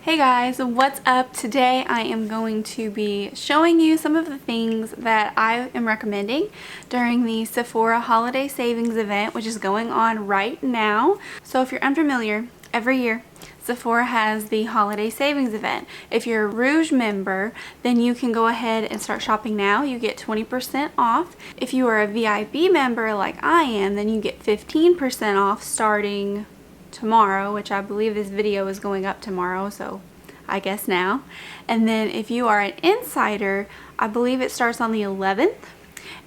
Hey guys, what's up? Today I am going to be showing you some of the things that I am recommending during the Sephora Holiday Savings event, which is going on right now. So if you're unfamiliar, every year Sephora has the Holiday Savings event. If you're a Rouge member, then you can go ahead and start shopping now. You get 20% off. If you are a VIP member like I am, then you get 15% off starting tomorrow, which I believe this video is going up tomorrow, so I guess now. And then if you are an insider, I believe it starts on the 11th,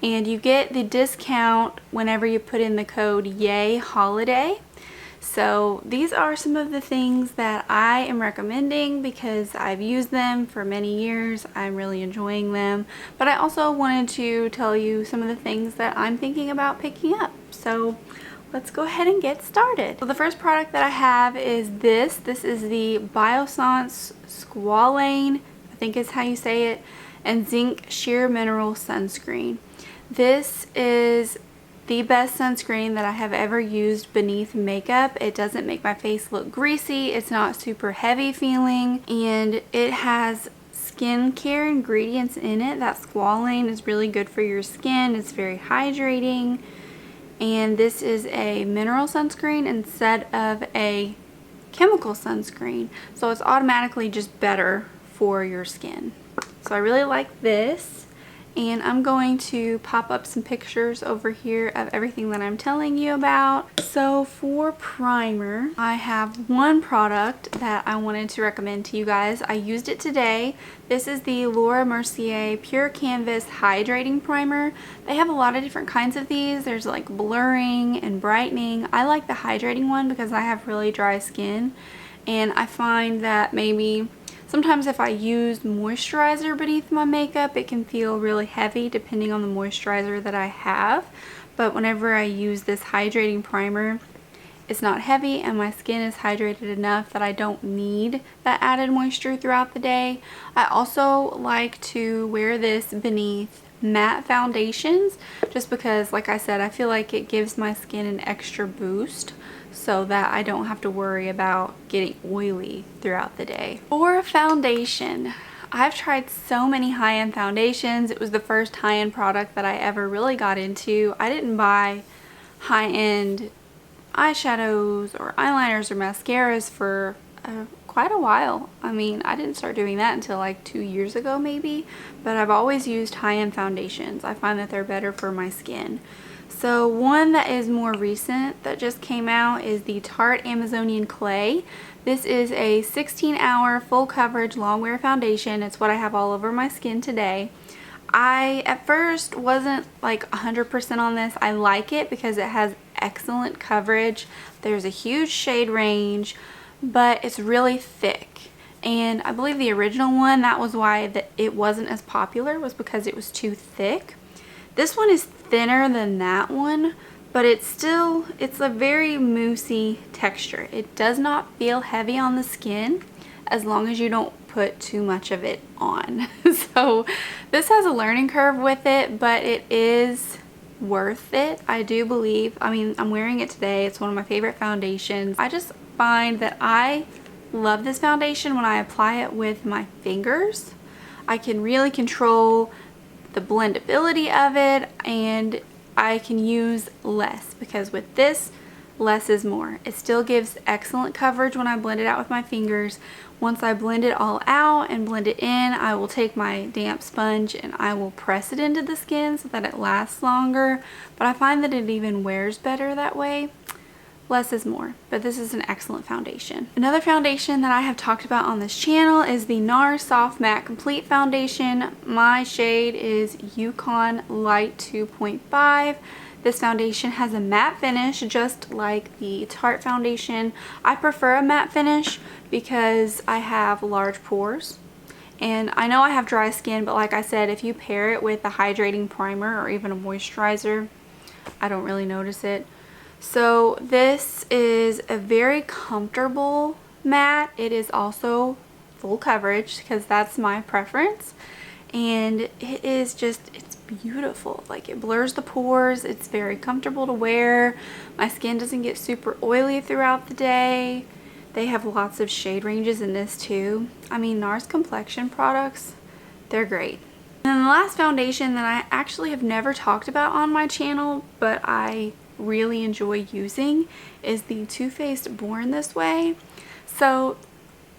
and you get the discount whenever you put in the code YAY HOLIDAY. So these are some of the things that I am recommending because I've used them for many years. I'm really enjoying them, but I also wanted to tell you some of the things that I'm thinking about picking up. So let's go ahead and get started. So the first product that I have is this. This is the Biossance Squalane, I think is how you say it, and Zinc Sheer Mineral Sunscreen. This is the best sunscreen that I have ever used beneath makeup. It doesn't make my face look greasy. It's not super heavy feeling, and it has skincare ingredients in it. That squalane is really good for your skin. It's very hydrating. And this is a mineral sunscreen instead of a chemical sunscreen, so it's automatically just better for your skin. So I really like this, and I'm going to pop up some pictures over here of everything that I'm telling you about. So for primer, I have one product that I wanted to recommend to you guys. I used it today. This is the Mercier Pure Canvas Hydrating Primer. They have a lot of different kinds of these. There's like blurring and brightening. I like the hydrating one because I have really dry skin, and I find that maybe sometimes if I use moisturizer beneath my makeup, it can feel really heavy depending on the moisturizer that I have. But whenever I use this hydrating primer, it's not heavy and my skin is hydrated enough that I don't need that added moisture throughout the day. I also like to wear this beneath matte foundations just because, like I said, I feel like it gives my skin an extra boost so that I don't have to worry about getting oily throughout the day. For foundation, I've tried so many high-end foundations. It was the first high-end product that I ever really got into. I didn't buy high-end eyeshadows or eyeliners or mascaras for quite a while. I mean, I didn't start doing that until like 2 years ago maybe, but I've always used high-end foundations. I find that they're better for my skin. So one that is more recent that just came out is the Tarte Amazonian Clay. This is a 16-hour full coverage long wear foundation. It's what I have all over my skin today. I at first wasn't like 100% on this. I like it because it has excellent coverage. There's a huge shade range, but it's really thick. And I believe the original one, that was why it wasn't as popular, was because it was too thick. This one is thinner than that one, but it's a very moussey texture. It does not feel heavy on the skin as long as you don't put too much of it on. So this has a learning curve with it, but it is worth it, I do believe. I mean, I'm wearing it today. It's one of my favorite foundations. I just find that I love this foundation when I apply it with my fingers. I can really control the blendability of it, and I can use less because with this, less is more. It still gives excellent coverage when I blend it out with my fingers. Once I blend it all out and blend it in, I will take my damp sponge and I will press it into the skin so that it lasts longer, but I find that it even wears better that way. Less is more, but this is an excellent foundation. Another foundation that I have talked about on this channel is the Nars Soft Matte Complete Foundation. My shade is Yukon Light 2.5. This foundation has a matte finish just like the Tarte foundation. I prefer a matte finish because I have large pores. And I know I have dry skin, but like I said, if you pair it with a hydrating primer or even a moisturizer, I don't really notice it. So this is a very comfortable matte. It is also full coverage because that's my preference, and it is just, it's beautiful. Like, it blurs the pores. It's very comfortable to wear. My skin doesn't get super oily throughout the day. They have lots of shade ranges in this too. I mean, Nars complexion products, they're great. And then the last foundation that I actually have never talked about on my channel, but I really enjoy using, is the Too Faced Born This Way. So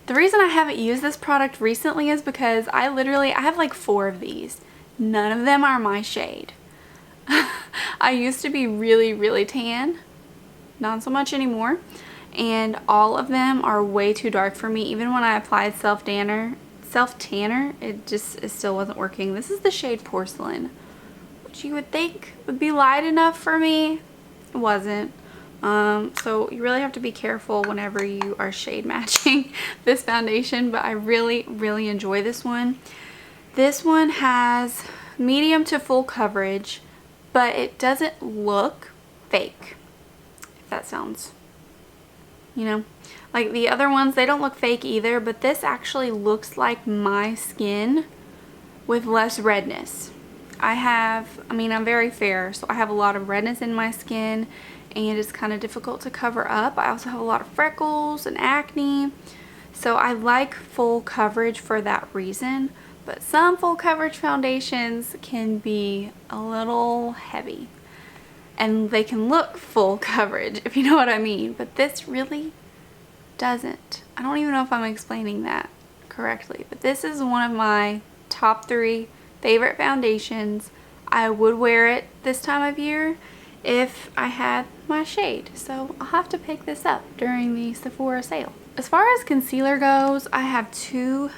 the reason I haven't used this product recently is because I have like 4 of these. None of them are my shade. I used to be really tan, not so much anymore, and all of them are way too dark for me. Even when I applied self-tanner, it still wasn't working. This is the shade Porcelain, which you would think would be light enough for me. It wasn't. So you really have to be careful whenever you are shade matching this foundation, but I really enjoy this one. This one has medium to full coverage, but it doesn't look fake, if that sounds, you know, like the other ones, they don't look fake either, but this actually looks like my skin with less redness. I'm very fair, so I have a lot of redness in my skin, and it's kind of difficult to cover up. I also have a lot of freckles and acne, so I like full coverage for that reason. But some full coverage foundations can be a little heavy, and they can look full coverage, if you know what I mean, but this really doesn't. I don't even know if I'm explaining that correctly, but this is one of my top 3 favorite foundations. I would wear it this time of year if I had my shade, so I'll have to pick this up during the Sephora sale. As far as concealer goes, I have 2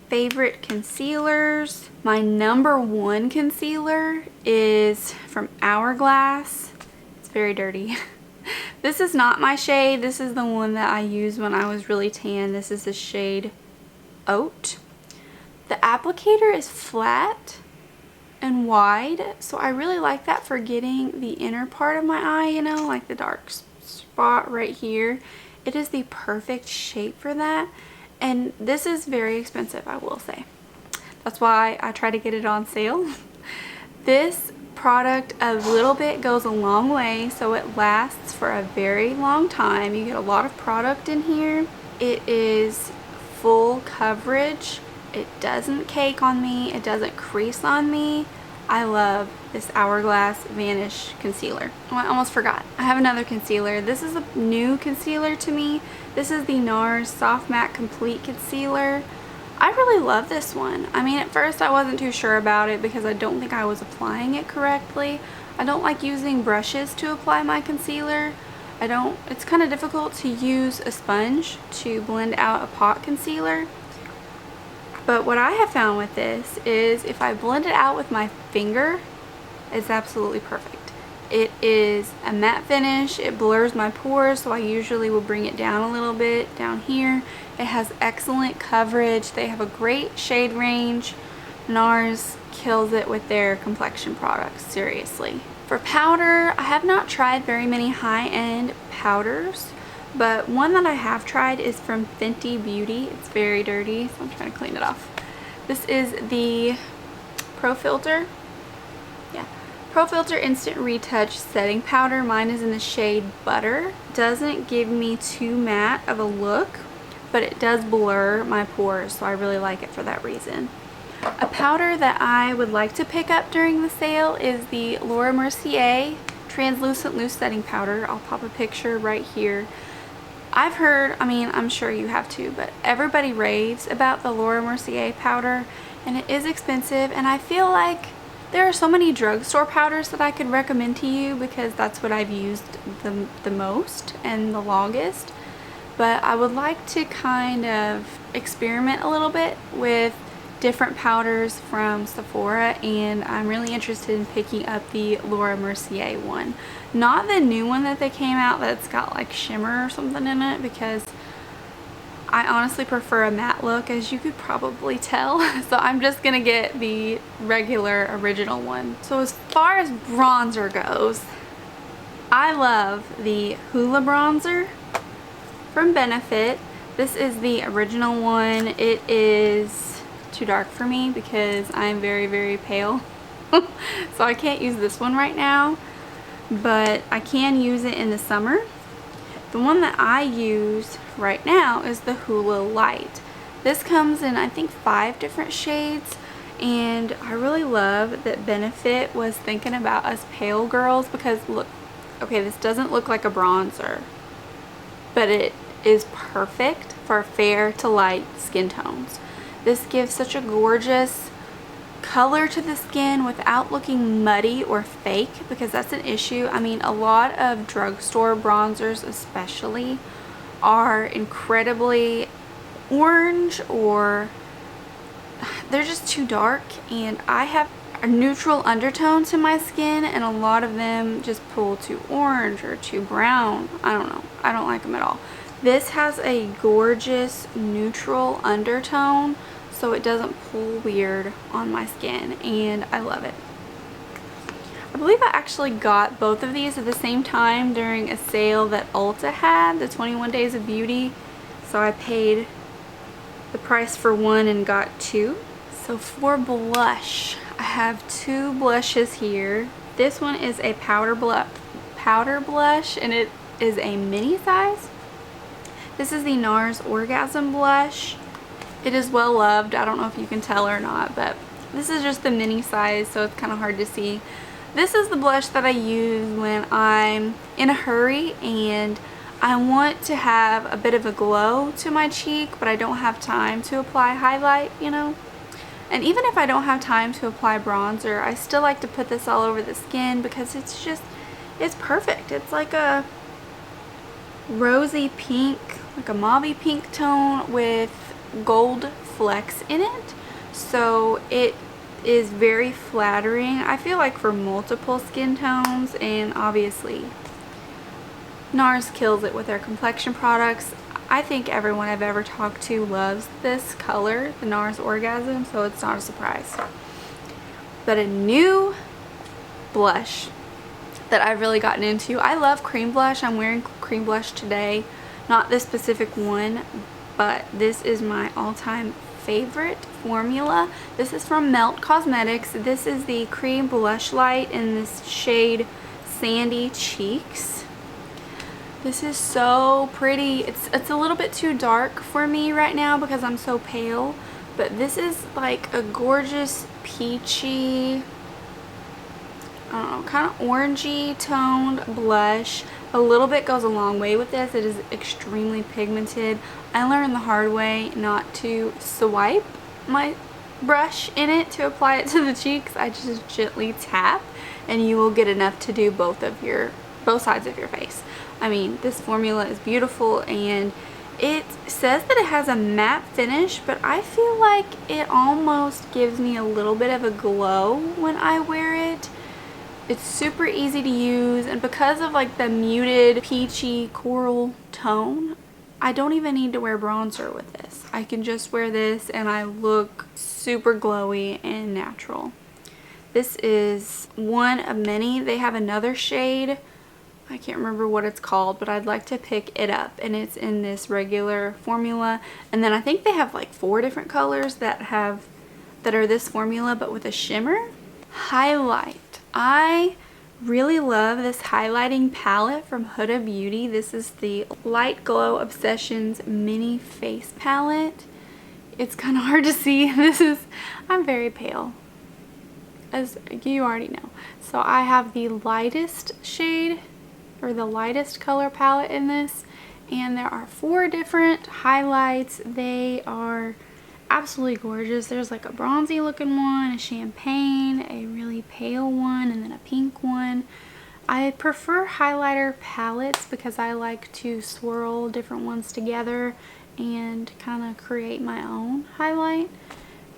favorite concealers. My number 1 concealer is from Hourglass. It's very dirty. This is not my shade. This is the one that I used when I was really tan. This is the shade Oat. The applicator is flat and wide, so I really like that for getting the inner part of my eye, you know, like the dark spot right here. It is the perfect shape for that, and this is very expensive, I will say. That's why I try to get it on sale. This product, a little bit goes a long way, so it lasts for a very long time. You get a lot of product in here. It is full coverage. It doesn't cake on me. It doesn't crease on me. I love this Hourglass Vanish concealer. Oh, I almost forgot. I have another concealer. This is a new concealer to me. This is the Nars Soft Matte Complete Concealer. I really love this one. I mean, at first I wasn't too sure about it because I don't think I was applying it correctly. I don't like using brushes to apply my concealer. It's kind of difficult to use a sponge to blend out a pot concealer. But what I have found with this is if I blend it out with my finger, it's absolutely perfect. It is a matte finish. It blurs my pores, so I usually will bring it down a little bit down here. It has excellent coverage. They have a great shade range. Nars kills it with their complexion products, seriously. For powder, I have not tried very many high-end powders, but one that I have tried is from Fenty Beauty. It's very dirty, so I'm trying to clean it off. This is the Pro Filtr. Yeah, Pro Filtr Instant Retouch Setting Powder. Mine is in the shade Butter. Doesn't give me too matte of a look, but it does blur my pores, so I really like it for that reason. A powder that I would like to pick up during the sale is the Laura Mercier Translucent Loose Setting Powder. I'll pop a picture right here. I've heard, I mean, I'm sure you have too, but everybody raves about the Laura Mercier powder, and it is expensive, and I feel like there are so many drugstore powders that I could recommend to you because that's what I've used the most and the longest. But I would like to kind of experiment a little bit with different powders from Sephora, and I'm really interested in picking up the Laura Mercier one. Not the new one that they came out that's got like shimmer or something in it, because I honestly prefer a matte look, as you could probably tell. So I'm just gonna get the regular original one. So as far as bronzer goes, I love the Hoola Bronzer from Benefit. This is the original one. It is too dark for me because I'm very pale. So I can't use this one right now, but I can use it in the summer. The one that I use right now is the Hoola Lite. This comes in, I think, 5 different shades, and I really love that Benefit was thinking about us pale girls, because look, okay, this doesn't look like a bronzer, but it is perfect for fair to light skin tones. This gives such a gorgeous color to the skin without looking muddy or fake, because that's an issue. I mean, a lot of drugstore bronzers especially are incredibly orange, or they're just too dark, and I have a neutral undertone to my skin, and a lot of them just pull too orange or too brown. I don't know, I don't like them at all. This has a gorgeous neutral undertone, so it doesn't pull weird on my skin, and I love it. I believe I actually got both of these at the same time during a sale that Ulta had, the 21 Days of Beauty, so I paid the price for one and got 2. So for blush, I have 2 blushes here. This one is a powder blush, and it is a mini size. This is the Nars Orgasm blush. It is well loved. I don't know if you can tell or not, but this is just the mini size, so it's kind of hard to see. This is the blush that I use when I'm in a hurry and I want to have a bit of a glow to my cheek, but I don't have time to apply highlight, you know. And even if I don't have time to apply bronzer, I still like to put this all over the skin, because it's perfect. It's like a rosy pink, like a mauvey pink tone with gold flecks in it. So it is very flattering, I feel like, for multiple skin tones, and obviously Nars kills it with their complexion products. I think everyone I've ever talked to loves this color, the Nars Orgasm, so it's not a surprise. But a new blush that I've really gotten into, I love Cream Blush. I'm wearing Cream Blush today, not this specific one, but this is my all-time favorite formula. This is from Melt Cosmetics. This is the Creme Blushlight in this shade Sandy Cheeks. This is so pretty. It's a little bit too dark for me right now because I'm so pale, but this is like a gorgeous peachy, I don't know, kind of orangey toned blush. A little bit goes a long way with this. It is extremely pigmented. I learned the hard way not to swipe my brush in it to apply it to the cheeks. I just gently tap, and you will get enough to do both sides of your face. I mean, this formula is beautiful, and it says that it has a matte finish, but I feel like it almost gives me a little bit of a glow when I wear it. It's super easy to use, and because of like the muted peachy coral tone, I don't even need to wear bronzer with this. I can just wear this and I look super glowy and natural. This is one of many. They have another shade, I can't remember what it's called, but I'd like to pick it up, and it's in this regular formula. And then I think they have like 4 different colors that are this formula but with a shimmer. Highlight. I really love this highlighting palette from Huda Beauty. This is the Light Glow Obsessions mini face palette. It's kind of hard to see. I'm very pale, as you already know. So I have the lightest shade, or the lightest color palette in this, and there are 4 different highlights. They are absolutely gorgeous. There's like a bronzy looking one, a champagne, a really pale one, and then a pink one. I prefer highlighter palettes because I like to swirl different ones together and kind of create my own highlight.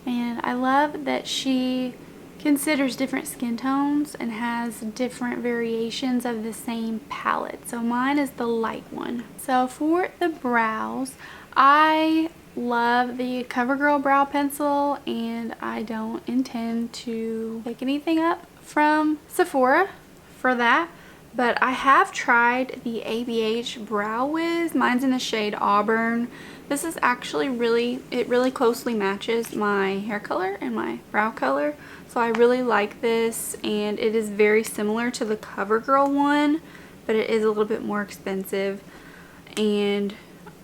And I love that she considers different skin tones and has different variations of the same palette. So mine is the light one. So for the brows, I love the CoverGirl brow pencil, and I don't intend to pick anything up from Sephora for that, but I have tried the ABH Brow Wiz. Mine's in the shade Auburn. This is actually it really closely matches my hair color and my brow color, so I really like this, and it is very similar to the CoverGirl one, but it is a little bit more expensive, and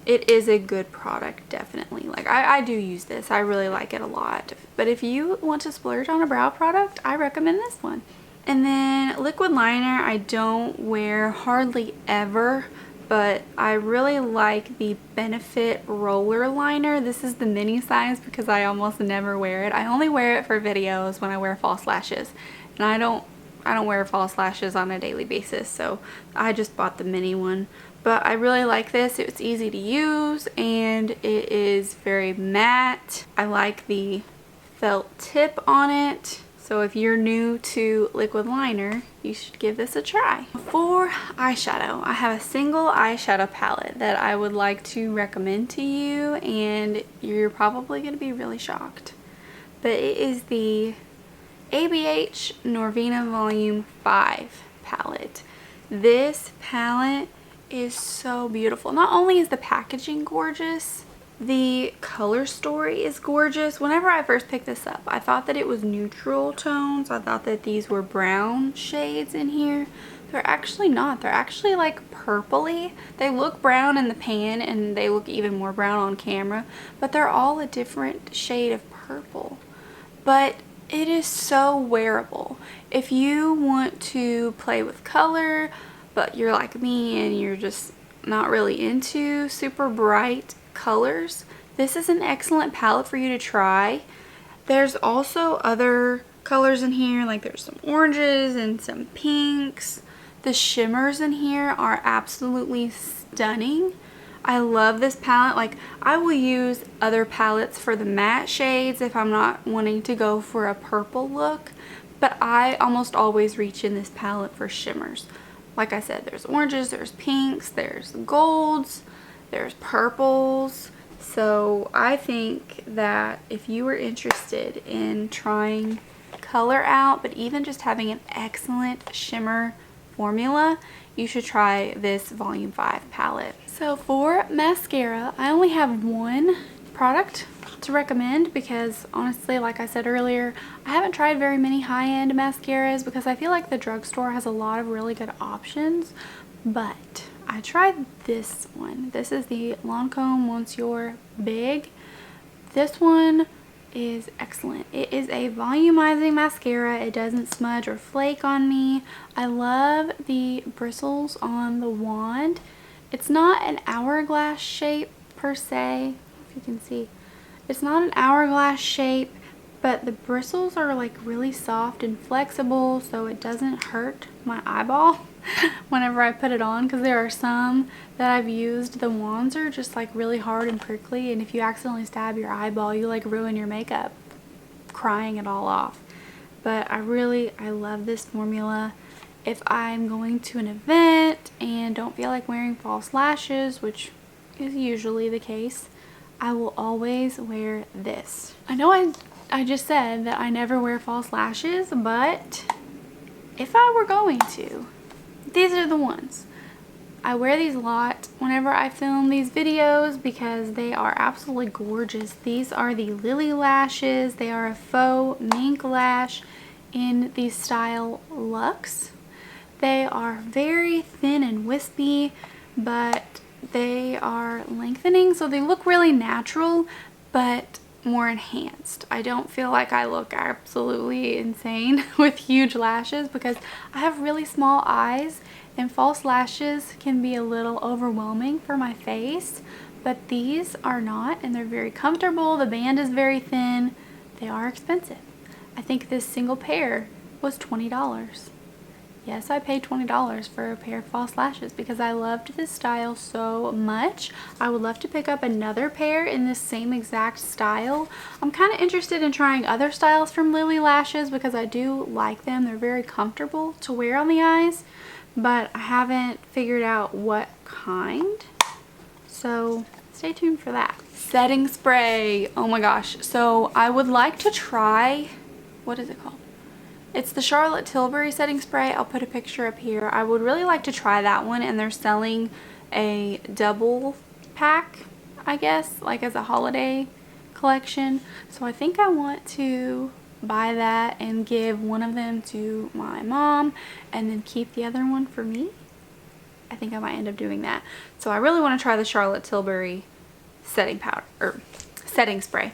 it is a good product, definitely. Like, I do use this. I really like it a lot. But if you want to splurge on a brow product, I recommend this one. And then liquid liner, I don't wear hardly ever, but I really like the Benefit Roller Liner. This is the mini size because I almost never wear it. I only wear it for videos when I wear false lashes. And I don't wear false lashes on a daily basis, so I just bought the mini one. But I really like this. It's easy to use and it is very matte. I like the felt tip on it. So if you're new to liquid liner, you should give this a try. For eyeshadow, I have a single eyeshadow palette that I would like to recommend to you, and you're probably going to be really shocked. But it is the ABH Norvina Volume 5 palette. This palette is so beautiful. Not only is the packaging gorgeous, the color story is gorgeous. Whenever I first picked this up, I thought that it was neutral tones. I thought that these were brown shades in here. They're actually not. They're actually like purpley. They look brown in the pan and they look even more brown on camera, but they're all a different shade of purple. But it is so wearable. If you want to play with color, but you're like me and you're just not really into super bright colors, this is an excellent palette for you to try. There's also other colors in here, like there's some oranges and some pinks. The shimmers in here are absolutely stunning. I love this palette. Like, I will use other palettes for the matte shades if I'm not wanting to go for a purple look, but I almost always reach in this palette for shimmers. Like I said, there's oranges, there's pinks, there's golds, there's purples. So I think that if you were interested in trying color out, but even just having an excellent shimmer formula, you should try this Volume 5 palette. So for mascara, I only have one product to recommend because honestly, like I said earlier, I haven't tried very many high-end mascaras because I feel like the drugstore has a lot of really good options. But I tried this one. This is the Lancome Monsieur Big. This one is excellent. It is a volumizing mascara. It doesn't smudge or flake on me. I love the bristles on the wand. It's not an hourglass shape per se, if you can see. It's not an hourglass shape, but the bristles are like really soft and flexible, so it doesn't hurt my eyeball whenever I put it on, because there are some that I've used, the wands are just like really hard and prickly, and if you accidentally stab your eyeball, you like ruin your makeup crying it all off. But I love this formula. If I'm going to an event and don't feel like wearing false lashes, which is usually the case, I will always wear this. I know I just said that I never wear false lashes, but if I were going to, these are the ones. I wear these a lot whenever I film these videos because they are absolutely gorgeous. These are the Lilly lashes. They are a faux mink lash in the style Luxe. They are very thin and wispy, but they are lengthening, so they look really natural, but more enhanced. I don't feel like I look absolutely insane with huge lashes because I have really small eyes and false lashes can be a little overwhelming for my face, but these are not, and they're very comfortable. The band is very thin. They are expensive. I think this single pair was $20. Yes, I paid $20 for a pair of false lashes because I loved this style so much. I would love to pick up another pair in this same exact style. I'm kind of interested in trying other styles from Lilly lashes because I do like them. They're very comfortable to wear on the eyes, but I haven't figured out what kind. So stay tuned for that. Setting spray. Oh my gosh. So I would like to try, what is it called? It's the Charlotte Tilbury setting spray. I'll put a picture up here. I would really like to try that one, and they're selling a double pack, I guess, like as a holiday collection. So I think I want to buy that and give one of them to my mom and then keep the other one for me. I think I might end up doing that. So I really want to try the Charlotte Tilbury setting powder, or setting spray.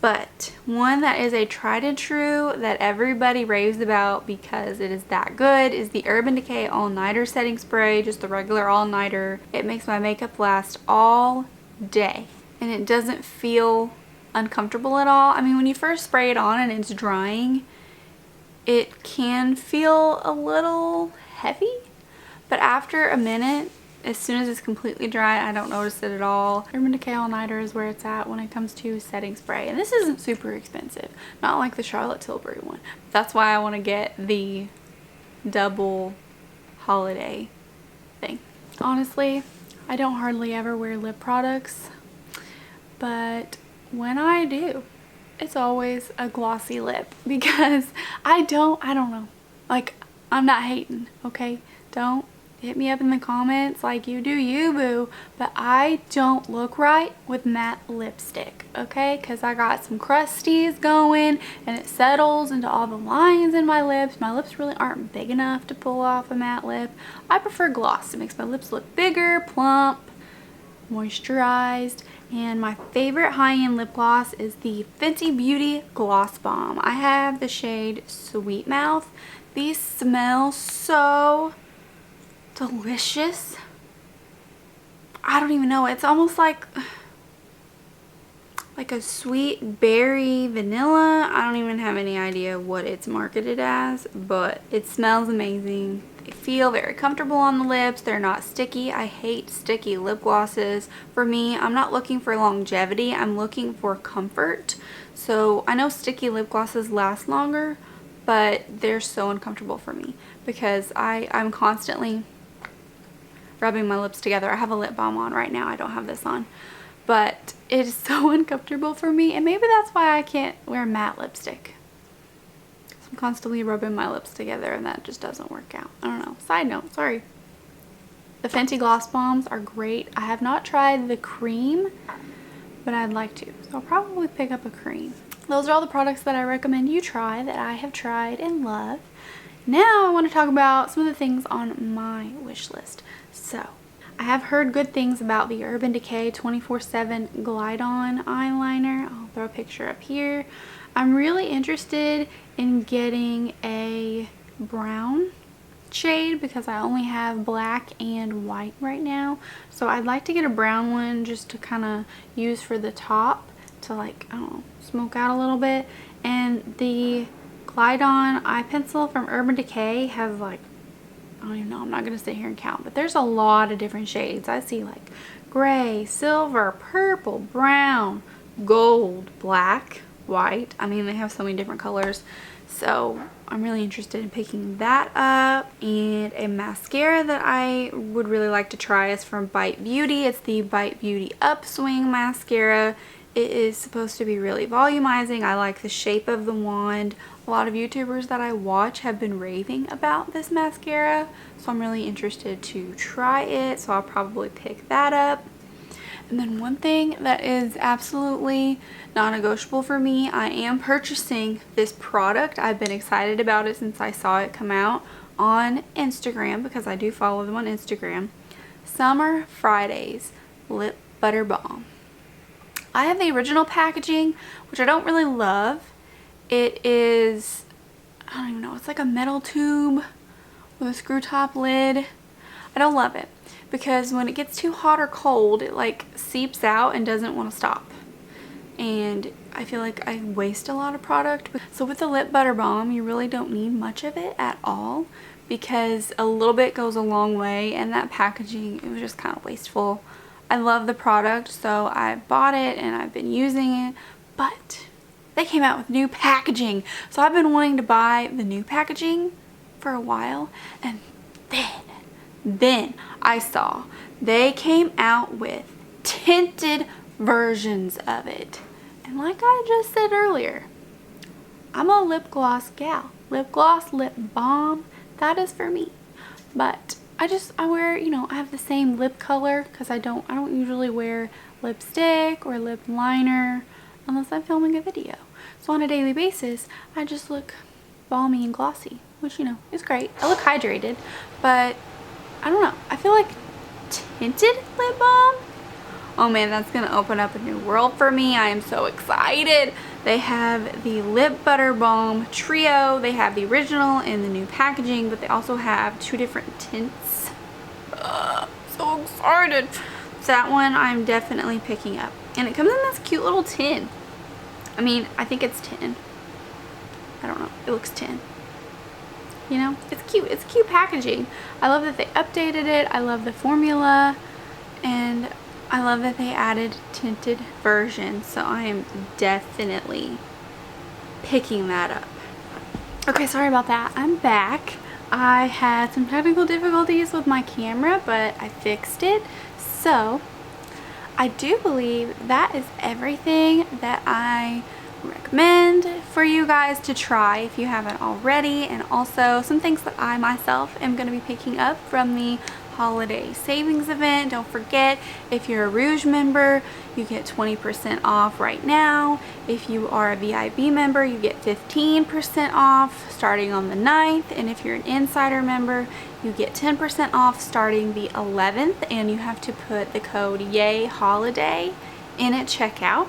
But one that is a tried and true that everybody raves about because it is that good is the Urban Decay All Nighter Setting Spray, just the regular all nighter. It makes my makeup last all day and it doesn't feel uncomfortable at all. I mean, when you first spray it on and it's drying, it can feel a little heavy, but after a minute, as soon as it's completely dry, I don't notice it at all. Urban Decay All Nighter is where it's at when it comes to setting spray. And this isn't super expensive, not like the Charlotte Tilbury one. That's why I want to get the double holiday thing. Honestly, I don't hardly ever wear lip products, but when I do, it's always a glossy lip because I don't know. Like, I'm not hating, okay? Don't hit me up in the comments like you do you, boo. But I don't look right with matte lipstick, okay? Because I got some crusties going and it settles into all the lines in my lips. My lips really aren't big enough to pull off a matte lip. I prefer gloss. It makes my lips look bigger, plump, moisturized. And my favorite high-end lip gloss is the Fenty Beauty Gloss Bomb. I have the shade Sweet Mouth. These smell so delicious. I don't even know. It's almost like a sweet berry vanilla. I don't even have any idea what it's marketed as, but it smells amazing. They feel very comfortable on the lips. They're not sticky. I hate sticky lip glosses. For me, I'm not looking for longevity. I'm looking for comfort. So I know sticky lip glosses last longer, but they're so uncomfortable for me because I'm constantly rubbing my lips together. I have a lip balm on right now. I don't have this on. But it is so uncomfortable for me, and maybe that's why I can't wear matte lipstick. I'm constantly rubbing my lips together and that just doesn't work out. I don't know. Side note, sorry. The Fenty Gloss Bombs are great. I have not tried the cream, but I'd like to. So I'll probably pick up a cream. Those are all the products that I recommend you try that I have tried and love. Now I want to talk about some of the things on my wish list. So I have heard good things about the Urban Decay 24/7 Glide On eyeliner. I'll throw a picture up here. I'm really interested in getting a brown shade because I only have black and white right now. So I'd like to get a brown one just to kind of use for the top to, like, I don't know, smoke out a little bit. And the Glide On eye pencil from Urban Decay has, like, I don't even know, I'm not going to sit here and count, but there's a lot of different shades. I see like gray, silver, purple, brown, gold, black, white. I mean, they have so many different colors. So I'm really interested in picking that up. And a mascara that I would really like to try is from Bite Beauty. It's the Bite Beauty Upswing Mascara. It is supposed to be really volumizing. I like the shape of the wand. A lot of YouTubers that I watch have been raving about this mascara, so I'm really interested to try it, so I'll probably pick that up. And then one thing that is absolutely non-negotiable for me, I am purchasing this product. I've been excited about it since I saw it come out on Instagram because I do follow them on Instagram. Summer Fridays Lip Butter Balm. I have the original packaging, which I don't really love. It is, I don't even know, it's like a metal tube with a screw top lid. I don't love it because when it gets too hot or cold, it like seeps out and doesn't want to stop. And I feel like I waste a lot of product. So with the Lip Butter Balm, you really don't need much of it at all because a little bit goes a long way, and that packaging, it was just kind of wasteful. I love the product, so I bought it and I've been using it, but they came out with new packaging. So I've been wanting to buy the new packaging for a while, and then I saw they came out with tinted versions of it. And like I just said earlier, I'm a lip gloss gal. Lip gloss, lip balm, that is for me. But I wear, you know, I have the same lip color because I don't usually wear lipstick or lip liner unless I'm filming a video. So on a daily basis, I just look balmy and glossy, which, you know, is great. I look hydrated, but I don't know, I feel like tinted lip balm. Oh man, that's gonna open up a new world for me. I am so excited. They have the Lip Butter Balm Trio. They have the original in the new packaging, but they also have 2 different tints. So excited. So that one I'm definitely picking up. And it comes in this cute little tin. I mean, I think it's tin. I don't know. It looks tin. You know, it's cute. It's cute packaging. I love that they updated it. I love the formula. And I love that they added tinted versions. So I am definitely picking that up. Okay, sorry about that. I'm back. I had some technical difficulties with my camera, but I fixed it. So I do believe that is everything that I recommend for you guys to try if you haven't already, and also some things that I myself am going to be picking up from the holiday savings event. Don't forget, if you're a Rouge member, you get 20% off right now. If you are a VIB member, you get 15% off starting on the 9th, and if you're an Insider member, you get 10% off starting the 11th, and you have to put the code YAYHOLIDAY in at checkout.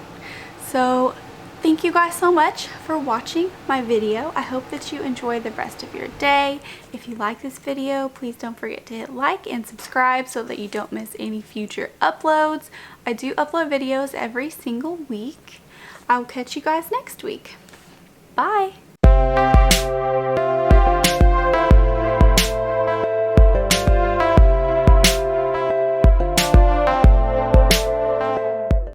So thank you guys so much for watching my video. I hope that you enjoy the rest of your day. If you like this video, please don't forget to hit like and subscribe so that you don't miss any future uploads. I do upload videos every single week. I'll catch you guys next week. Bye!